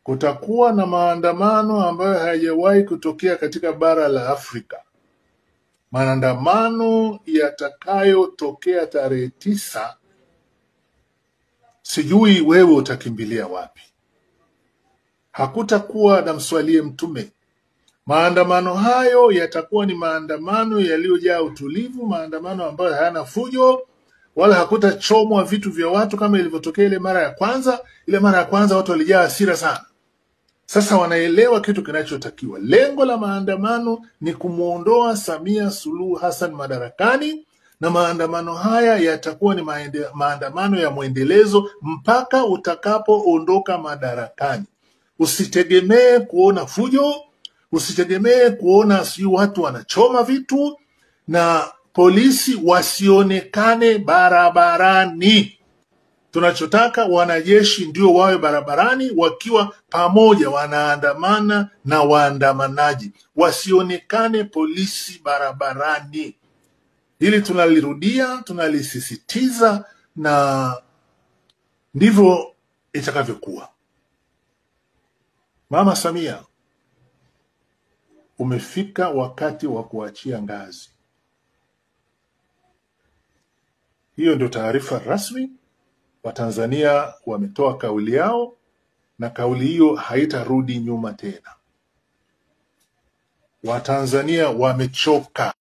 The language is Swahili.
kutakuwa na maandamano ambayo hayajawahi kutokea katika bara la Afrika. Maandamano yatakayotokea tarehe 9, sijui wewe utakimbilia wapi. Hakutakuwa na mswalie mtume. Maandamano hayo yatakuwa ni maandamano yaliyojaa utulivu, maandamano ambayo hayana fujo, wala hakutachomwa vitu vya watu kama ilivyotokea ile mara ya kwanza. Ile mara ya kwanza watu walijaa hasira sana. Sasa wanaelewa kitu kinachotakiwa. Lengo la maandamano ni kumuondoa Samia Suluhu Hassan madarakani, na maandamano haya yatakuwa ni maandamano ya mwendelezo mpaka utakapoondoka madarakani. Usitegemee kuona fujo, usitegemee kuona watu wanachoma vitu, na polisi wasionekane barabarani. Tunachotaka wanajeshi ndio wawe barabarani wakiwa pamoja wanaandamana na waandamanaji. Wasionekane polisi barabarani. Hili tunalirudia, tunalisisitiza, na ndivyo itakavyokuwa. Mama Samia, umefika wakati wa kuachia ngazi. Hiyo ndio taarifa rasmi. Watanzania wametoa kauli yao, na kauli hiyo haitarudi nyuma tena. Watanzania wamechoka.